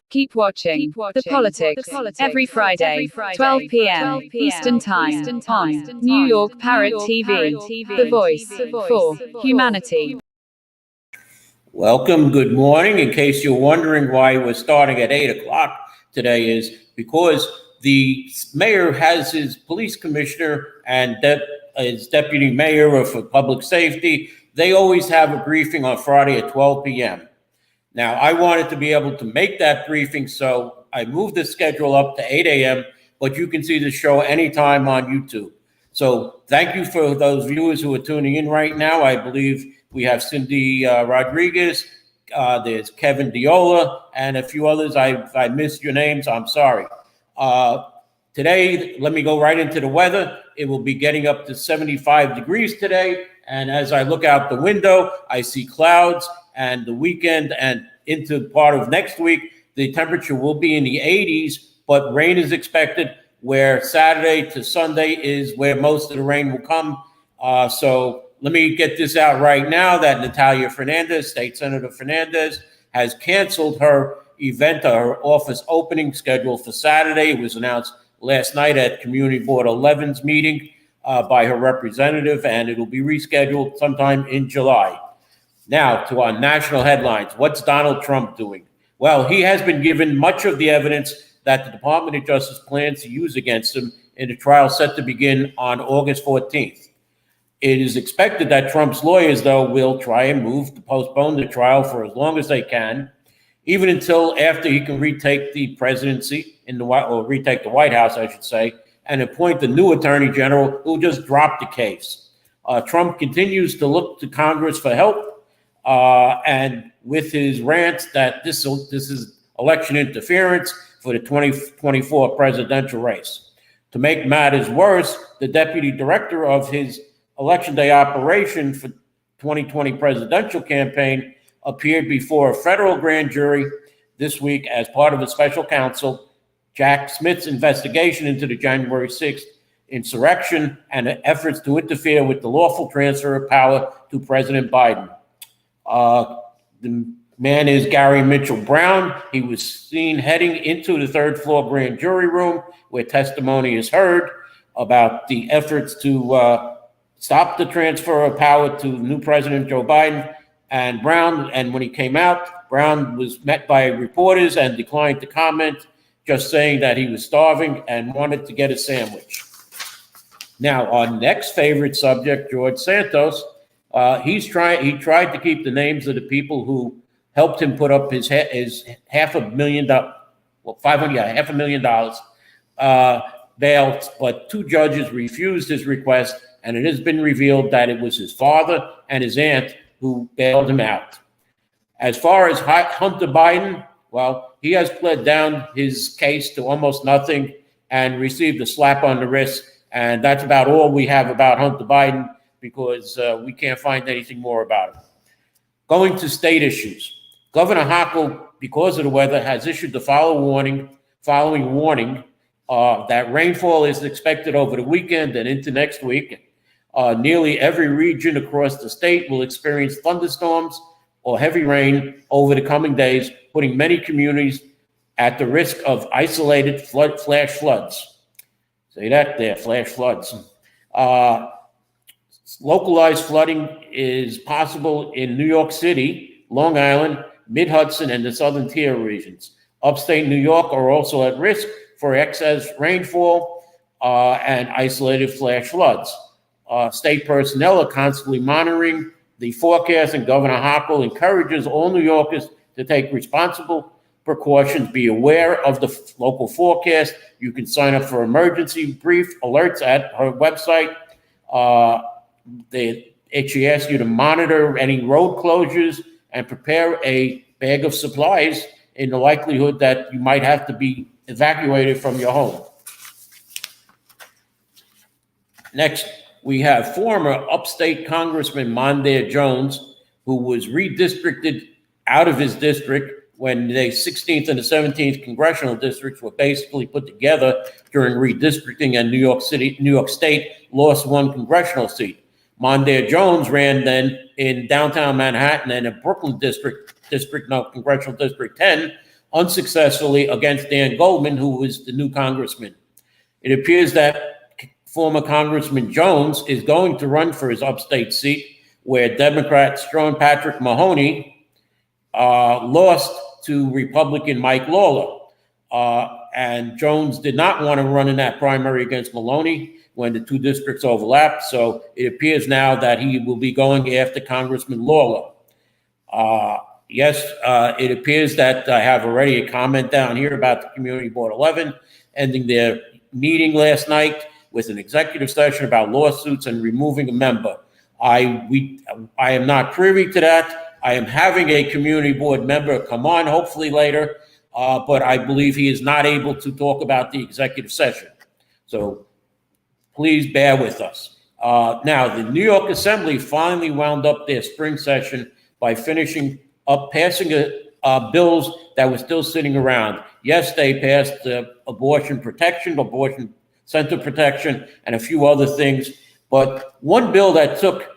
Keep watching The Politics every Friday, 12 p.m. Eastern Time on New York Parrot TV, the voice for humanity. Welcome. Good morning. In case you're wondering why we're starting at 8 o'clock today, is because the mayor has his police commissioner and his deputy mayor for public safety. They always have a briefing on Friday at 12 p.m. Now, I wanted to be able to make that briefing, so I moved the schedule up to 8 a.m., but you can see the show anytime on YouTube. So thank you for those viewers who are tuning in right now. I believe we have Cindy Rodriguez, there's Kevin Diola, and a few others. If I missed your names, I'm sorry. Today, let me go right into the weather. It will be getting up to 75 degrees today, and as I look out the window, I see clouds. And the weekend and into part of next week, the temperature will be in the 80s, but rain is expected, where Saturday to Sunday is where most of the rain will come. So let me get this out right now that Natalia Fernandez, State Senator Fernandez, has canceled her event, her office opening schedule for Saturday. It was announced last night at Community Board 11's meeting by her representative, and it will be rescheduled sometime in July. Now, to our national headlines. What's Donald Trump doing? Well, he has been given much of the evidence that the Department of Justice plans to use against him in a trial set to begin on August 14th. It is expected that Trump's lawyers, though, will try and move to postpone the trial for as long as they can, even until after he can retake the presidency or retake the White House, I should say, and appoint the new attorney general who just dropped the case. Trump continues to look to Congress for help. And with his rants that this is election interference for the 2024 presidential race. To make matters worse, the deputy director of his election day operation for 2020 presidential campaign appeared before a federal grand jury this week as part of a special counsel, Jack Smith's investigation into the January 6th insurrection and efforts to interfere with the lawful transfer of power to President Biden. The man is Gary Mitchell Brown. He was seen heading into the third floor grand jury room where testimony is heard about the efforts to stop the transfer of power to new President Joe Biden. And when he came out, Brown was met by reporters and declined to comment, just saying that he was starving and wanted to get a sandwich. Now, our next favorite subject, George Santos. He tried to keep the names of the people who helped him put up his $500,000 bail, but two judges refused his request, and it has been revealed that it was his father and his aunt who bailed him out. As far as Hunter Biden, well, he has pled down his case to almost nothing and received a slap on the wrist, and that's about all we have about Hunter Biden, because we can't find anything more about it. Going to state issues. Governor Hochul, because of the weather, has issued the following warning that rainfall is expected over the weekend and into next week. Nearly every region across the state will experience thunderstorms or heavy rain over the coming days, putting many communities at the risk of isolated flash floods. Say that there, flash floods. Localized flooding is possible in New York City, Long Island, Mid-Hudson, and the Southern Tier regions. Upstate New York are also at risk for excess rainfall and isolated flash floods. State personnel are constantly monitoring the forecast, and Governor Hochul encourages all New Yorkers to take responsible precautions. Be aware of the local forecast. You can sign up for emergency brief alerts at her website. She asks you to monitor any road closures and prepare a bag of supplies in the likelihood that you might have to be evacuated from your home. Next, we have former upstate Congressman Mondaire Jones, who was redistricted out of his district when the 16th and the 17th congressional districts were basically put together during redistricting, and New York State lost one congressional seat. Mondaire Jones ran then in downtown Manhattan and in Brooklyn Congressional District 10, unsuccessfully against Dan Goldman, who was the new congressman. It appears that former Congressman Jones is going to run for his upstate seat, where Democrat Sean Patrick Mahoney lost to Republican Mike Lawler. And Jones did not want to run in that primary against Maloney when the two districts overlapped. So it appears now that he will be going after Congressman Lawler. Yes, it appears that I have already a comment down here about the Community Board 11 ending their meeting last night with an executive session about lawsuits and removing a member. I am not privy to that. I am having a community board member come on, hopefully later, but I believe he is not able to talk about the executive session. So please bear with us. Now, the New York Assembly finally wound up their spring session by finishing up passing bills that were still sitting around. Yes, they passed abortion protection, abortion center protection, and a few other things. But one bill that took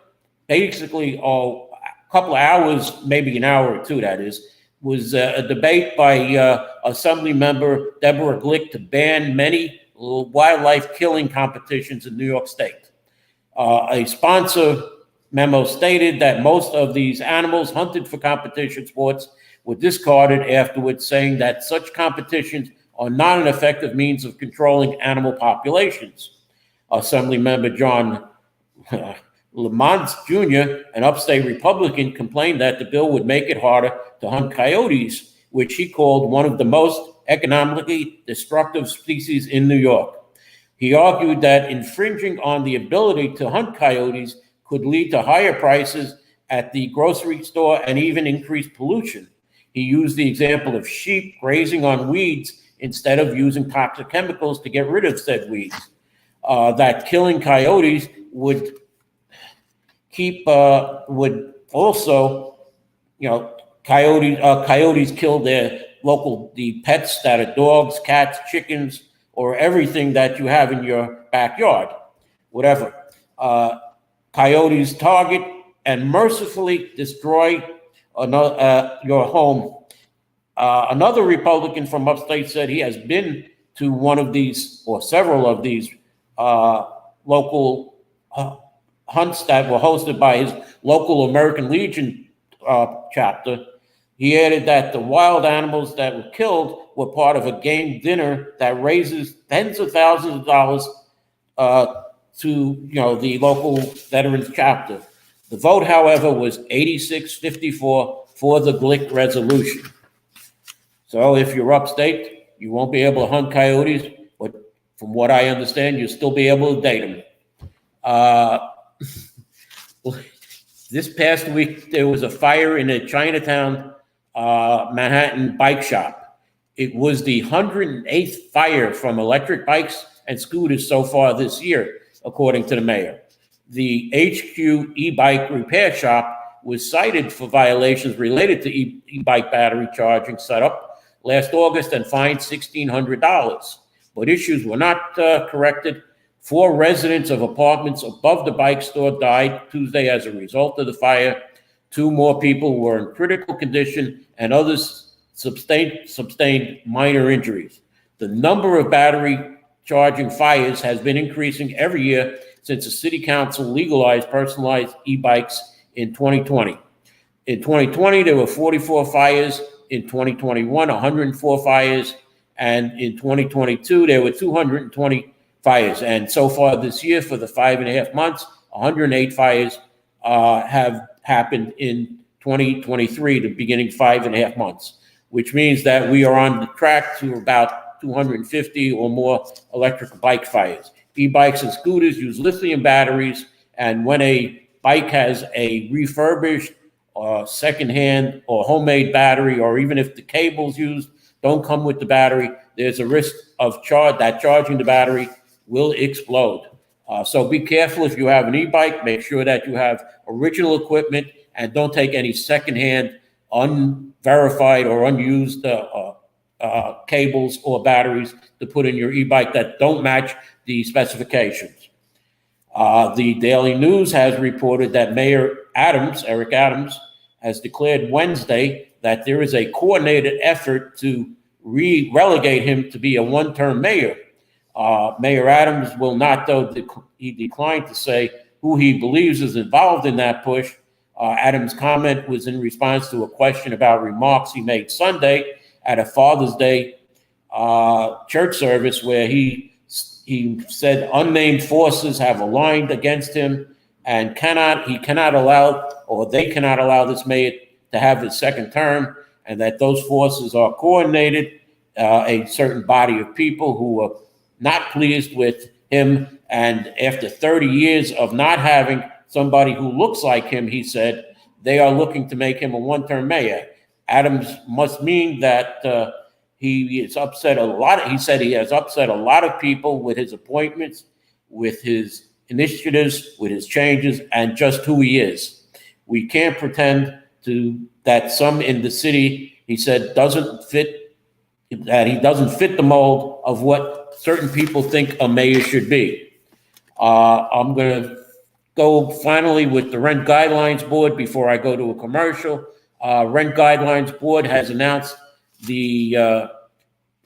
basically a couple of hours, maybe an hour or two, that is, was a debate by Assembly member Deborah Glick to ban many wildlife killing competitions in New York State. A sponsor memo stated that most of these animals hunted for competition sports were discarded afterwards, saying that such competitions are not an effective means of controlling animal populations. Assembly member John Lamont Jr., an upstate Republican, complained that the bill would make it harder to hunt coyotes, which he called one of the most economically destructive species in New York. He argued that infringing on the ability to hunt coyotes could lead to higher prices at the grocery store and even increased pollution. He used the example of sheep grazing on weeds instead of using toxic chemicals to get rid of said weeds. That killing coyotes would also, coyotes kill the pets that are dogs, cats, chickens, or everything that you have in your backyard, whatever. Coyotes target and mercifully destroy your home. Another Republican from upstate said he has been to one of these or several of these local hunts that were hosted by his local American Legion chapter. He added that the wild animals that were killed were part of a game dinner that raises tens of thousands of dollars to the local veterans chapter. The vote, however, was 86-54 for the Glick resolution. So if you're upstate, you won't be able to hunt coyotes, but from what I understand, you'll still be able to date them. This past week, there was a fire in a Chinatown, Manhattan bike shop. It was the 108th fire from electric bikes and scooters so far this year, according to the mayor. The HQ e-bike repair shop was cited for violations related to e-bike battery charging setup last August and fined $1,600. But issues were not corrected. 4 residents of apartments above the bike store died Tuesday as a result of the fire. 2 more people were in critical condition, and others sustained minor injuries. The number of battery charging fires has been increasing every year since the city council legalized personalized e-bikes in 2020. In 2020, there were 44 fires. In 2021, 104 fires. And in 2022, there were 220 fires. And so far this year, for the 5.5 months, 108 fires have happened in 2023, the beginning 5.5 months, which means that we are on the track to about 250 or more electric bike fires. E-bikes and scooters use lithium batteries, and when a bike has a refurbished or secondhand or homemade battery, or even if the cables used don't come with the battery, there's a risk of that charging the battery will explode. So be careful if you have an e-bike. Make sure that you have original equipment and don't take any secondhand, unverified or unused cables or batteries to put in your e-bike that don't match the specifications. The Daily News has reported that Mayor Eric Adams, has declared Wednesday that there is a coordinated effort to relegate him to be a one-term mayor. Mayor Adams will not, though he declined to say who he believes is involved in that push. Adams' comment was in response to a question about remarks he made Sunday at a Father's Day church service, where he said unnamed forces have aligned against him and they cannot allow this mayor to have his second term, and that those forces are coordinated, a certain body of people who are not pleased with him. And after 30 years of not having somebody who looks like him, he said, they are looking to make him a one-term mayor. Adams must mean that he is upset a lot. He said he has upset a lot of people with his appointments, with his initiatives, with his changes, and just who he is. We can't pretend that some in the city, he said, he doesn't fit the mold of what certain people think a mayor should be. I'm going to go finally with the Rent Guidelines Board before I go to a commercial. Rent Guidelines Board has announced the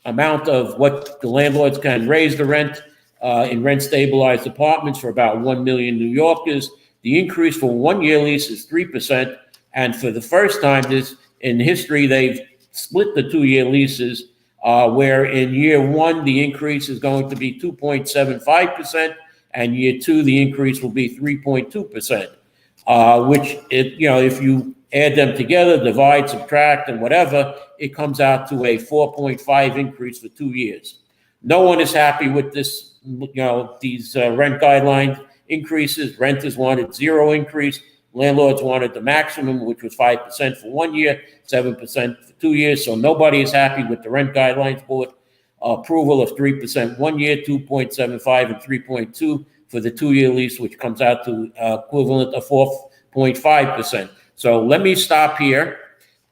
amount of what the landlords can raise the rent in rent-stabilized apartments for about 1 million New Yorkers. The increase for 1-year lease is 3%, and for the first time in history, they've split the 2-year leases, where in year 1, the increase is going to be 2.75%, and year 2, the increase will be 3.2%, which, if you add them together, divide, subtract, and whatever, it comes out to a 4.5 increase for 2 years. No one is happy with this, these rent guideline increases. Renters wanted 0 increase. Landlords wanted the maximum, which was 5% for 1 year, 7% for 2 years. So nobody is happy with the Rent Guidelines Board approval of 3% 1 year, 2.75 and 3.2 for the 2-year lease, which comes out to equivalent of 4.5%. So let me stop here.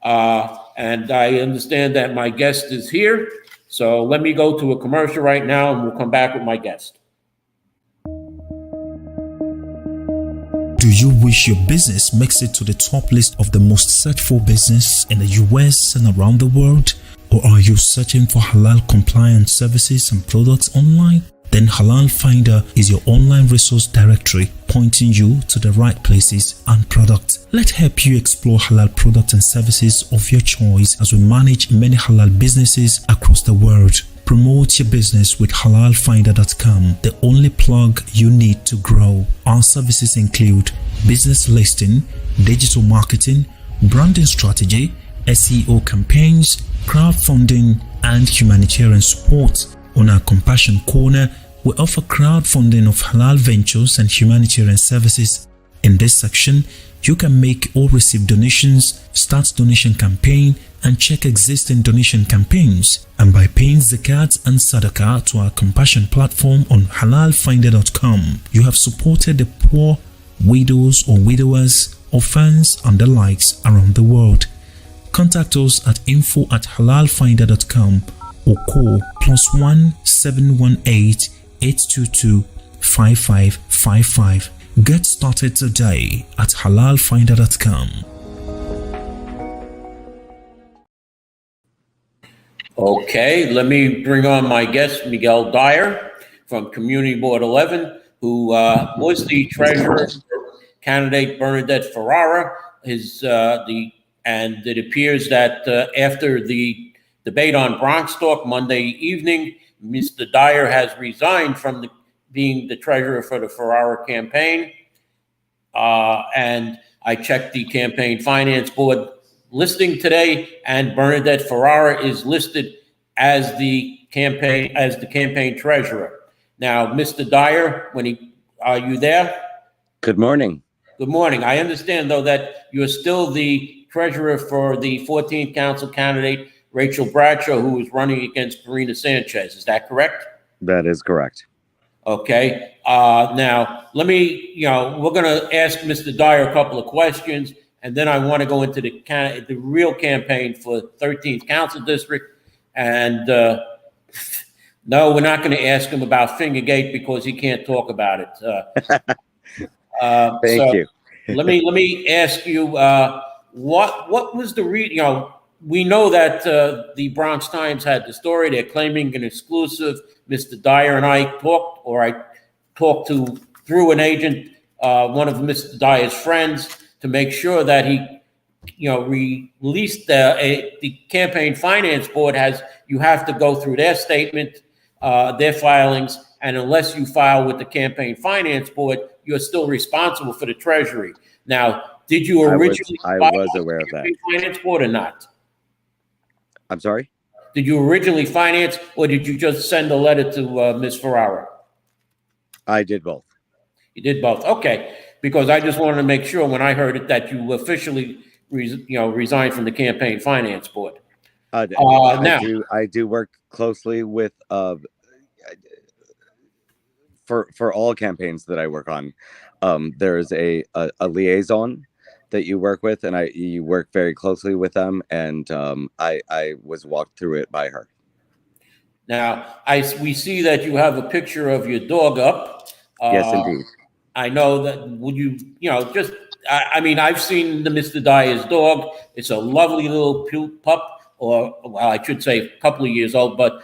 And I understand that my guest is here. So let me go to a commercial right now, and we'll come back with my guest. Do you wish your business makes it to the top list of the most searched for business in the US and around the world? Or are you searching for halal compliant services and products online? Then Halal Finder is your online resource directory, pointing you to the right places and products. Let's help you explore halal products and services of your choice as we manage many halal businesses across the world. Promote your business with halalfinder.com, the only plug you need to grow. Our services include business listing, digital marketing, branding strategy, SEO campaigns, crowdfunding, and humanitarian support. On our Compassion Corner, we offer crowdfunding of halal ventures and humanitarian services. In this section, you can make or receive donations, start donation campaign, and check existing donation campaigns. And by paying zakat and sadaqah to our Compassion platform on halalfinder.com, you have supported the poor, widows or widowers, orphans, and the likes around the world. Contact us at info@halalfinder.com or call +1 718 822 5555. Get started today at halalfinder.com. Okay, let me bring on my guest, Miguel Dyer from Community Board 11, who was the treasurer for candidate Bernadette Ferrara. And it appears that after the debate on Bronx Talk Monday evening, Mr. Dyer has resigned from being the treasurer for the Ferrara campaign. And I checked the campaign finance board listing today, and Bernadette Ferrara is listed as the campaign treasurer. Now, Mr. Dyer, are you there? Good morning. Good morning. I understand, though, that you're still the treasurer for the 14th council candidate, Rachel Bradshaw, who is running against Karina Sanchez. Is that correct? That is correct. Okay. Now, we're going to ask Mr. Dyer a couple of questions, and then I want to go into the real campaign for 13th Council District. And no, we're not going to ask him about Fingergate because he can't talk about it. Thank you. Let me ask you, what was the we know that the Bronx Times had the story. They're claiming an exclusive. Mr. Dyer and I talked to through an agent, one of Mr. Dyer's friends, to make sure that he, released the campaign finance board you have to go through their statement, their filings, and unless you file with the campaign finance board, you're still responsible for the Treasury. Now, did you originally I file was with aware the of that. campaign finance board or not? I'm sorry? Did you originally finance, or did you just send a letter to Ms. Ferrara? I did both. You did both. Okay. Because I just wanted to make sure when I heard it that you officially, resigned from the campaign finance board. Now, I do work closely with for all campaigns that I work on. There's a liaison that you work with, and you work very closely with them, and I was walked through it by her. Now, we see that you have a picture of your dog up. Yes, indeed. I know that. Would you, I've seen the Mr. Dyer's dog. It's a lovely little pup, or well, I should say a couple of years old. But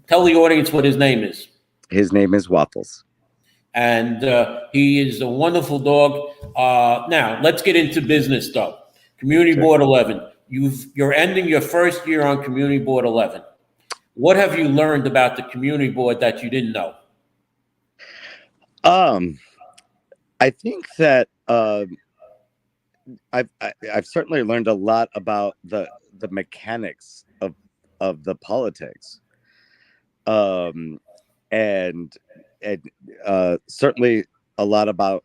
tell the audience what his name is. His name is Waffles. And he is a wonderful dog. Now, let's get into business, though. Community Board 11. You're ending your first year on Community Board 11. What have you learned about the Community Board that you didn't know? I think that I've certainly learned a lot about the mechanics of the politics, and certainly a lot about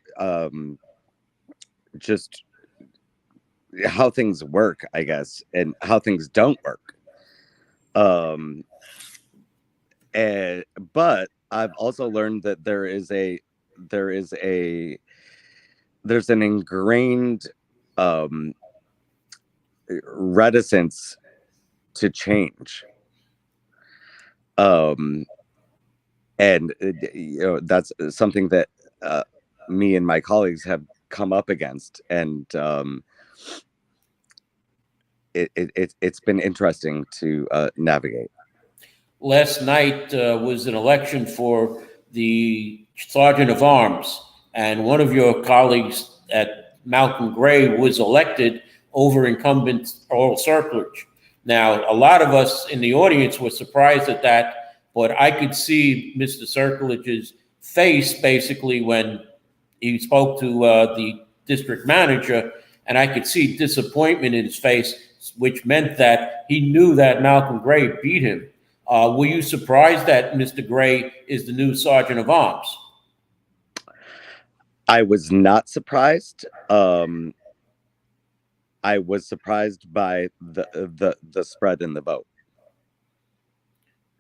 just how things work, I guess, and how things don't work. But I've also learned that there's an ingrained reticence to change. And that's something that me and my colleagues have come up against, and it's been interesting to navigate. Last night was an election for the Sergeant of Arms, and one of your colleagues at Malcolm Gray was elected over incumbent Earl Circlage. Now, a lot of us in the audience were surprised at that, but I could see Mr. Circlage's face basically when he spoke to the district manager, and I could see disappointment in his face, which meant that he knew that Malcolm Gray beat him. Were you surprised that Mr. Gray is the new Sergeant of Arms? I was not surprised. I was surprised by the spread in the vote.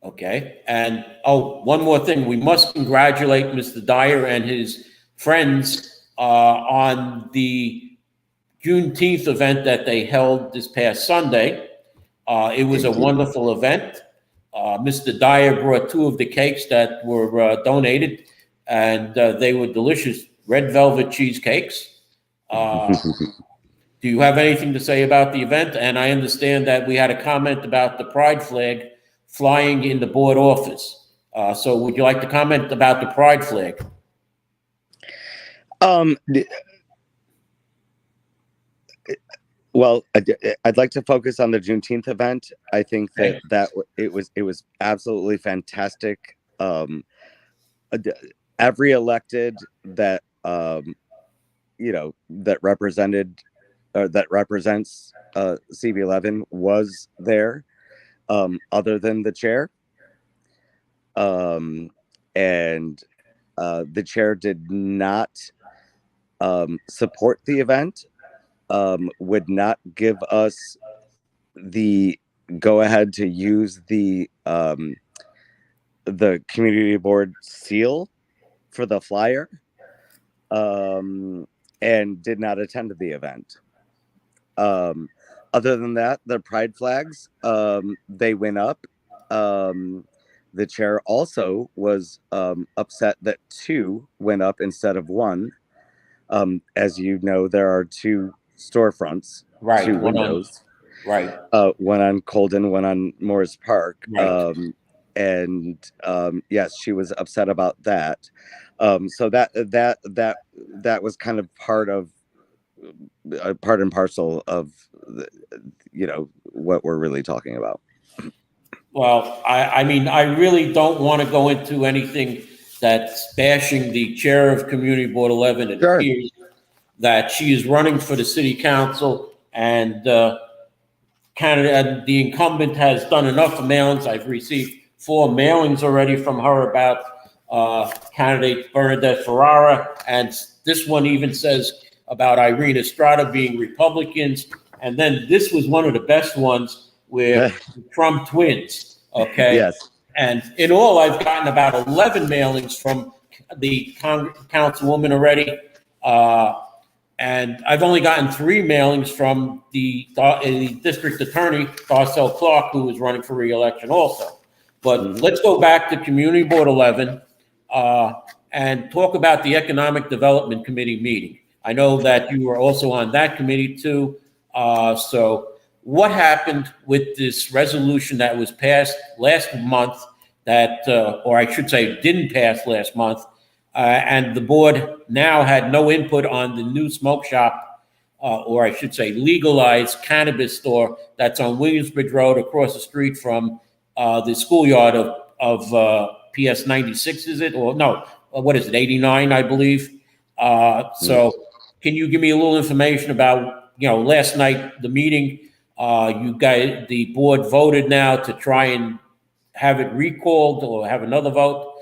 Okay. And one more thing. We must congratulate Mr. Dyer and his friends on the Juneteenth event that they held this past Sunday. It was a wonderful event. Mr. Dyer brought 2 of the cakes that were donated, and they were delicious red velvet cheesecakes. Do you have anything to say about the event? And I understand that we had a comment about the pride flag flying in the board office. So would you like to comment about the pride flag? Well, I'd like to focus on the Juneteenth event. I think that it was absolutely fantastic. Every elected that that represented or that represents CB11 was there, other than the chair, and the chair did not support the event. Would not give us the go ahead to use the community board seal for the flyer, and did not attend the event. Other than that, the pride flags, they went up. The chair also was upset that 2 went up instead of 1. As you know, there are 2 storefronts Right. two windows. Right. One on Colden, one on Morris Park. Right. Yes, she was upset about that. So that was kind of part and parcel of what we're really talking about. Well, I mean, I really don't want to go into anything that's bashing the chair of Community Board 11. It Sure. appears that she is running for the city council, and the incumbent has done enough mailings. I've received 4 mailings already from her about candidate Bernadette Ferrara, and this one even says about Irene Estrada being Republicans. And then this was one of the best ones where Trump twins, okay? Yes. And in all, I've gotten about 11 mailings from the councilwoman already. And I've only gotten 3 mailings from the district attorney, Darcel Clark, who is running for re-election also. But let's go back to Community Board 11 and talk about the Economic Development Committee meeting. I know that you were also on that committee too. So what happened with this resolution that was passed last month that, or I should say didn't pass last month, and the board now had no input on the new smoke shop, or I should say legalized cannabis store that's on Williamsbridge Road across the street from the schoolyard of PS 96, is it? Or no, what is it, 89, I believe. So can you give me a little information about, last night, the meeting, you guys, the board voted now to try and have it recalled or have another vote.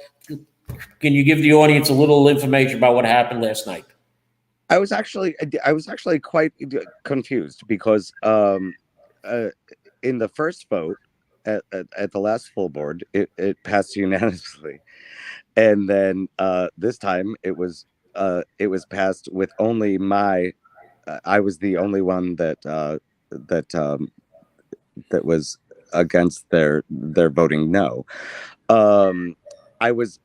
Can you give the audience a little information about what happened last night? I was actually quite confused because in the first vote at the last full board, it passed unanimously, and then this time it was passed with only my. I was the only one that was against their voting no. I was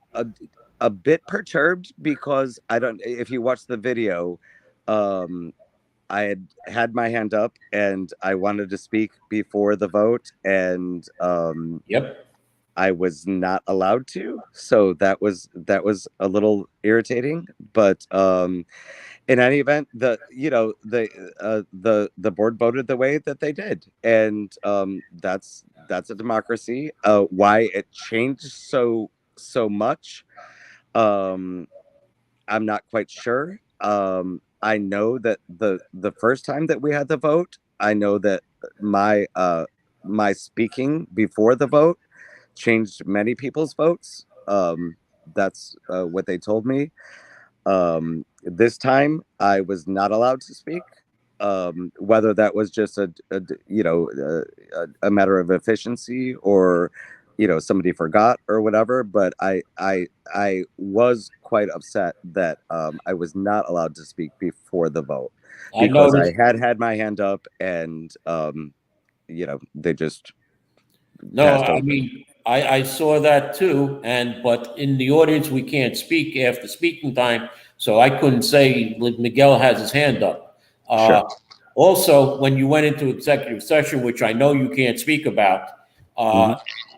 a bit perturbed because if you watch the video, I had my hand up and I wanted to speak before the vote, and Yep. I was not allowed to. So that was a little irritating, but in any event, the board voted the way that they did, and that's a democracy. Why it changed so much, I'm not quite sure. I know that the first time that we had the vote, I know that my speaking before the vote changed many people's votes. That's what they told me. This time I was not allowed to speak. Whether that was just a matter of efficiency, or somebody forgot or whatever, but I was quite upset that I was not allowed to speak before the vote because I had my hand up, and they just passed over. I mean, I saw that too, but in the audience we can't speak after speaking time, so I couldn't say Miguel has his hand up. Sure. Also, when you went into executive session, which I know you can't speak about,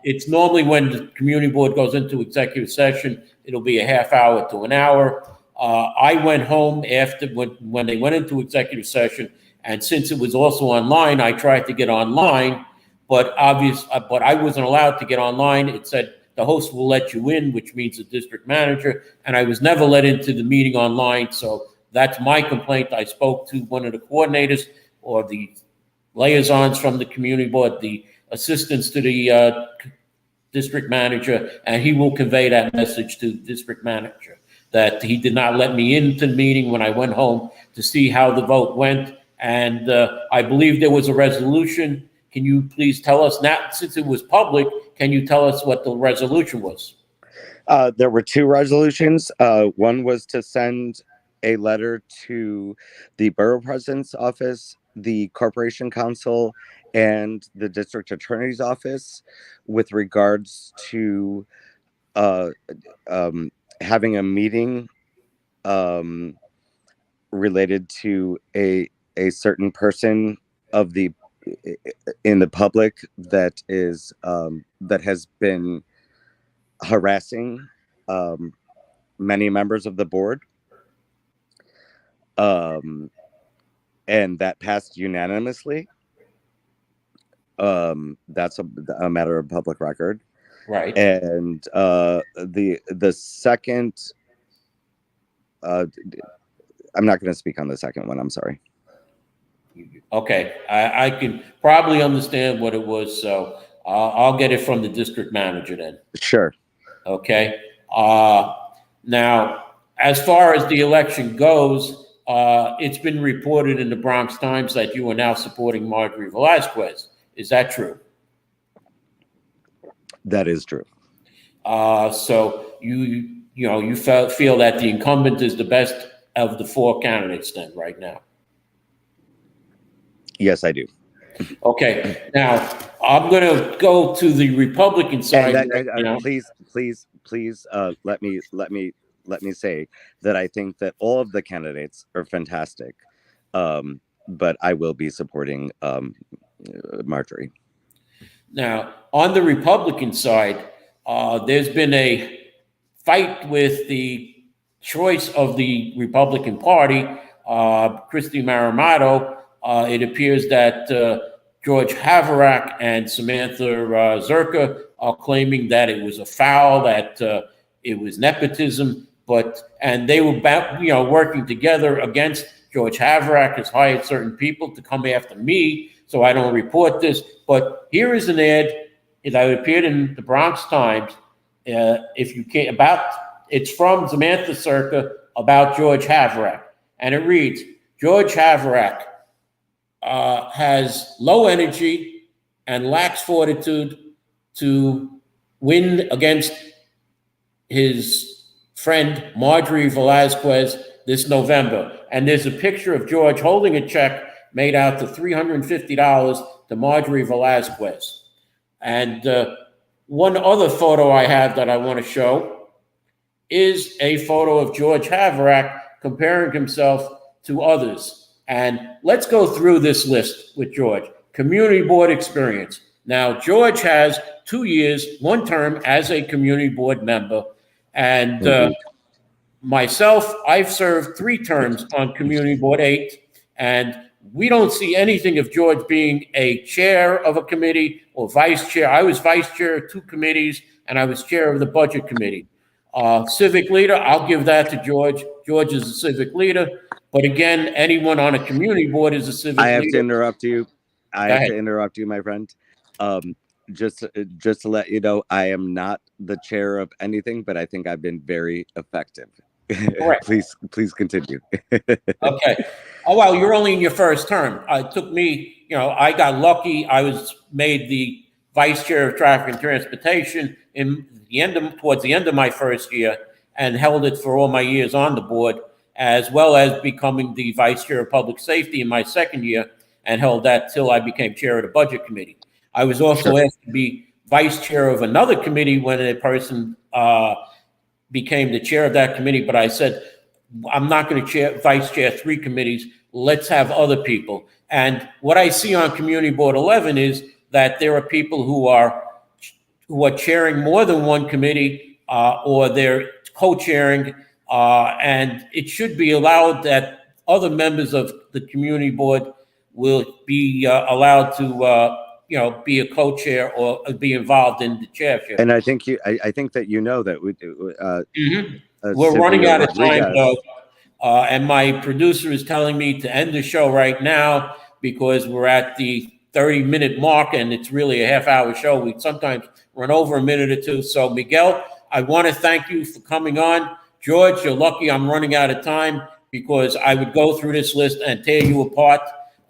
it's normally when the community board goes into executive session, it'll be a half hour to an hour. I went home after when they went into executive session, and since it was also online, I tried to get online, but I wasn't allowed to get online. It said the host will let you in, which means the district manager, and I was never let into the meeting online. So that's my complaint. I spoke to one of the coordinators or the liaisons from the community board, the assistants to the district manager, and he will convey that message to the district manager that he did not let me into the meeting when I went home to see how the vote went. And I believe there was a resolution. Can you please tell us now, since it was public, can you tell us what the resolution was? There were 2 resolutions. One was to send a letter to the borough president's office, the corporation council, and the district attorney's office with regards to having a meeting related to a certain person of the in the public that is that has been harassing many members of the board, and that passed unanimously. That's a matter of public record, Right. and the second, I'm not going to speak on the second one. I'm sorry. Okay, I can probably understand what it was, so I'll get it from the district manager then. Sure. Okay. Now, as far as the election goes, it's been reported in the Bronx Times that you are now supporting Marjorie Velazquez. Is that true? That is true. So you feel that the incumbent is the best of the four candidates then right now? Yes, I do. Okay. Now I'm going to go to the Republican side. Please, let me say that I think that all of the candidates are fantastic, but I will be supporting Marjorie. Now, on the Republican side, there's been a fight with the choice of the Republican Party, Christy Maramato. It appears that George Haverack and Samantha Zerka are claiming that it was a foul, that it was nepotism, and they were working together against George Haverack has hired certain people to come after me, so I don't report this. But here is an ad that appeared in the Bronx Times. If you can't, it's from Samantha Zerka about George Haverack, and it reads: George Haverack has low energy and lacks fortitude to win against his friend Marjorie Velazquez this November. And there's a picture of George holding a check made out to $350 to Marjorie Velazquez. And one other photo I have that I want to show is a photo of George Haverack comparing himself to others. And let's go through this list with George. Community board experience. Now, George has 2 years, 1 term as a community board member. And myself, I've served 3 terms on community board, 8. And we don't see anything of George being a chair of a committee or vice chair. I was vice chair of 2 committees, and I was chair of the budget committee. Civic leader, I'll give that to George. George is a civic leader. But again, anyone on a community board is a civic leader. I have to interrupt you. My friend. Just to let you know, I am not the chair of anything, but I think I've been very effective. Please continue. Okay. Oh, well, you're only in your first term. It took me, I got lucky. I was made the vice chair of traffic and transportation towards the end of my first year, and held it for all my years on the board, as well as becoming the vice chair of public safety in my second year, and held that till I became chair of the budget committee. I was also asked to be vice chair of another committee when a person became the chair of that committee, but I said, I'm not going to vice chair 3 committees. Let's have other people. And what I see on Community Board 11 is that there are people who are chairing more than 1 committee, or they're co-chairing, and it should be allowed that other members of the community board will be allowed to be a co-chair or be involved in the chairship. And I think that we're running out of time, though, and my producer is telling me to end the show right now because we're at the 30-minute mark, and it's really a half-hour show. We sometimes run over a minute or 2. So, Miguel, I want to thank you for coming on. George, you're lucky I'm running out of time because I would go through this list and tear you apart.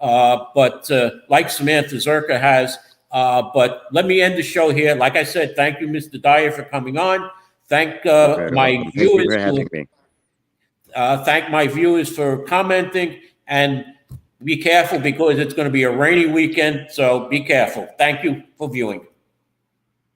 But like Samantha Zerka has. But let me end the show here. Like I said, thank you, Mr. Dyer, for coming on. Thank my viewers. Thank my viewers for commenting, and be careful because it's going to be a rainy weekend. So be careful. Thank you for viewing.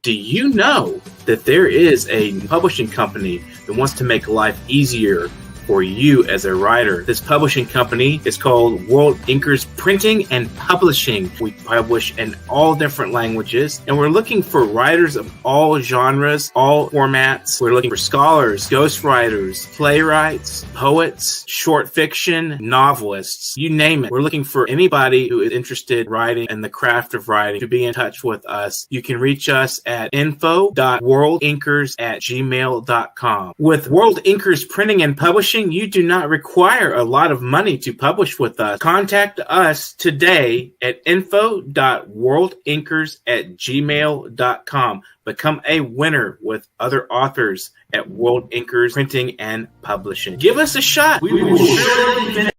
Do you know that there is a publishing company that wants to make life easier for you as a writer. This publishing company is called World Inkers Printing and Publishing. We publish in all different languages, and we're looking for writers of all genres, all formats. We're looking for scholars, ghostwriters, playwrights, poets, short fiction, novelists, you name it. We're looking for anybody who is interested in writing and the craft of writing to be in touch with us. You can reach us at info.worldinkers@gmail.com. With World Inkers Printing and Publishing, you do not require a lot of money to publish with us. Contact us today at info.worldinkers@gmail.com. Become a winner with other authors at World Inkers Printing and Publishing. Give us a shot. We will surely finish.